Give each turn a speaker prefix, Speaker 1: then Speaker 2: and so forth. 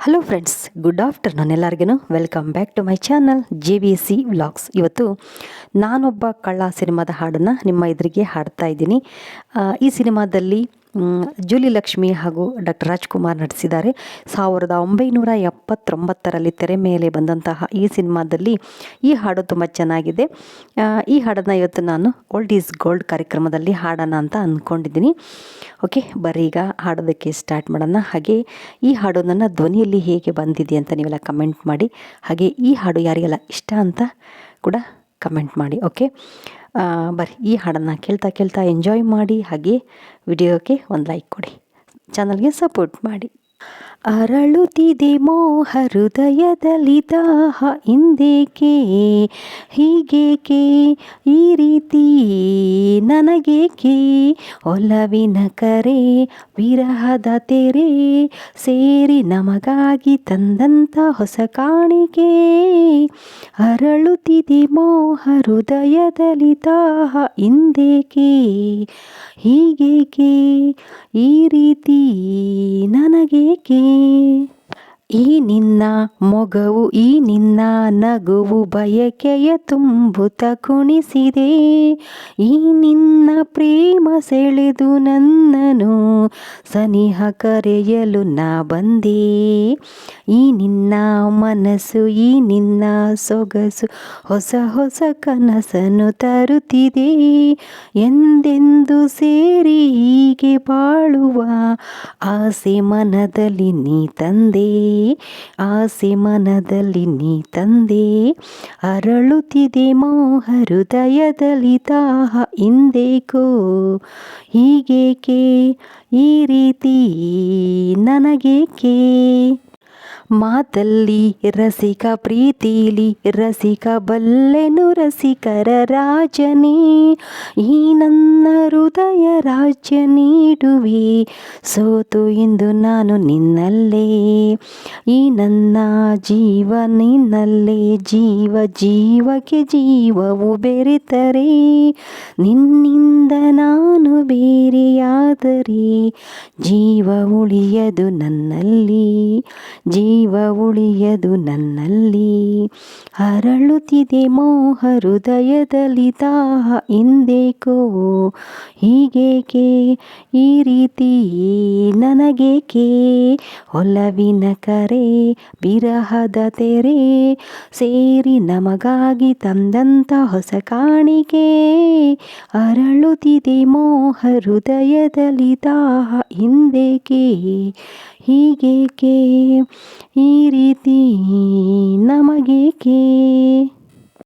Speaker 1: Hello friends, good afternoon ಎಲ್ಲರಿಗೂ. Welcome back to my channel JVC vlogs. ಇವತ್ತು ನಾನೊಬ್ಬ ಕಳ್ಳ ಸಿನಿಮಾದ ಹಾಡನ್ನು ನಿಮ್ಮ ಎದುರಿಗೆ ಹಾಡ್ತಾ ಇದ್ದೀನಿ. ಈ ಸಿನಿಮಾದಲ್ಲಿ ಜೂಲಿ ಲಕ್ಷ್ಮಿ ಹಾಗೂ ಡಾಕ್ಟರ್ ರಾಜ್ಕುಮಾರ್ ನಟಿಸಿದ್ದಾರೆ. 1979ರಲ್ಲಿ ತೆರೆ ಮೇಲೆ ಬಂದಂತಹ ಈ ಸಿನಿಮಾದಲ್ಲಿ ಈ ಹಾಡು ತುಂಬ ಚೆನ್ನಾಗಿದೆ. ಈ ಹಾಡನ್ನು ಇವತ್ತು ನಾನು ಓಲ್ಡ್ ಈಸ್ ಗೋಲ್ಡ್ ಕಾರ್ಯಕ್ರಮದಲ್ಲಿ ಹಾಡೋಣ ಅಂತ ಅಂದ್ಕೊಂಡಿದ್ದೀನಿ. ಓಕೆ, ಬರ್ರಿ ಈಗ ಹಾಡೋದಕ್ಕೆ ಸ್ಟಾರ್ಟ್ ಮಾಡೋಣ. ಹಾಗೆ ಈ ಹಾಡು ನನ್ನ ಧ್ವನಿಯಲ್ಲಿ ಹೇಗೆ ಬಂದಿದೆ ಅಂತ ನೀವೆಲ್ಲ ಕಮೆಂಟ್ ಮಾಡಿ. ಹಾಗೆ ಈ ಹಾಡು ಯಾರಿಗೆಲ್ಲ ಇಷ್ಟ ಅಂತ ಕೂಡ ಕಮೆಂಟ್ ಮಾಡಿ. ಓಕೆ, ಬರ್ರಿ ಈ ಹಾಡನ್ನು ಕೇಳ್ತಾ ಎಂಜಾಯ್ ಮಾಡಿ. ಹಾಗೆ ವಿಡಿಯೋಕ್ಕೆ ಒಂದು ಲೈಕ್ ಕೊಡಿ, ಚಾನಲ್ಗೆ ಸಪೋರ್ಟ್ ಮಾಡಿ. ಅರಳುತ್ತಿದೆ ಮೋಹ ಹೃದಯದಲ್ಲಿ ದಾಹ, ಹಿಂದೇಕೆ ಹೀಗೇಕೆ ಈ ರೀತಿ ನನಗೇಕೆ, ಒಲವಿನ ಕರೆ ವಿರಹದ ತೆರೆ ಸೇರಿ ನಮಗಾಗಿ ತಂದಂಥ ಹೊಸ ಕಾಣಿಕೆ. ಅರಳುತ್ತಿದೆ ಮೋಹ ಹೃದಯದಲ್ಲಿ ದಾಹ, ಹಿಂದೇಕೆ ಹೀಗೇಕೆ ಈ ರೀತಿ ನನಗೇಕೆ. ಈ ನಿನ್ನ ಮೊಗವು, ಈ ನಿನ್ನ ನಗುವು ಬಯಕೆಯ ತುಂಬುತ್ತ ಕುಣಿಸಿದೆ. ಈ ನಿನ್ನ ಪ್ರೇಮ ಸೆಳೆದು ನನ್ನನು ಸನಿಹ ಕರೆಯಲು ನಾ ಬಂದೆ. ಈ ನಿನ್ನ ಮನಸ್ಸು, ಈ ನಿನ್ನ ಸೊಗಸು ಹೊಸ ಹೊಸ ಕನಸನ್ನು ತರುತ್ತಿದೆ. ಎಂದೆಂದು ಸೇರಿ ಹೀಗೆ ಬಾಳುವ ಆಸೆ ಮನದಲ್ಲಿ ನೀ ತಂದೆ, ಆಸೆ ಮನದಲ್ಲಿ ನೀ ತಂದೆ. ಅರಳುತ್ತಿದೆ ಮೋಹ ಹೃದಯದಲ್ಲಿ ದಾಹ, ಹಿಂದೇಕೋ ಹೀಗೇಕೆ ಈ ರೀತಿ ನನಗೇಕೆ. ಮಾತಲ್ಲಿ ರಸಿಕ, ಪ್ರೀತಿಲಿ ರಸಿಕ, ಬಲ್ಲೆನು ರಸಿಕರ ರಾಜನೇ. ಈ ನನ್ನ ಹೃದಯ ರಾಜ್ಯ ನೀಡುವೆ ಸೋತು ಇಂದು ನಾನು ನಿನ್ನಲ್ಲೇ. ಈ ನನ್ನ ಜೀವ ನಿನ್ನಲ್ಲೇ, ಜೀವ ಜೀವಕ್ಕೆ ಜೀವವು ಬೆರೆತರೆ. ನಿನ್ನಿಂದ ನಾನು ಬೇರೆಯಾದರೆ ಜೀವ ಉಳಿಯದು ನನ್ನಲ್ಲಿ, ಜೀವ ಉಳಿಯದು ನನ್ನಲ್ಲಿ. ಅರಳುತ್ತಿದೆ ಮೋಹ ಹೃದಯದಲ್ಲಿ ದಾಹ, ಹಿಂದೇಕೋ ಹೀಗೇಕೆ ಈ ರೀತಿ ನನಗೇಕೆ. ಒಲವಿನ ಕರೆ ವಿರಹದ ತೆರೆ ಸೇರಿ ನಮಗಾಗಿ ತಂದಂಥ ಹೊಸ ಕಾಣಿಕೆ. ಅರಳುತ್ತಿದೆ ಮೋಹ ಹೃದಯದಲ್ಲಿ ದಾಹ, ಹಿಂದೇಕೆ ಹೀಗೇಕೆ ಈ ರೀತಿ ನಮಗೇಕೆ.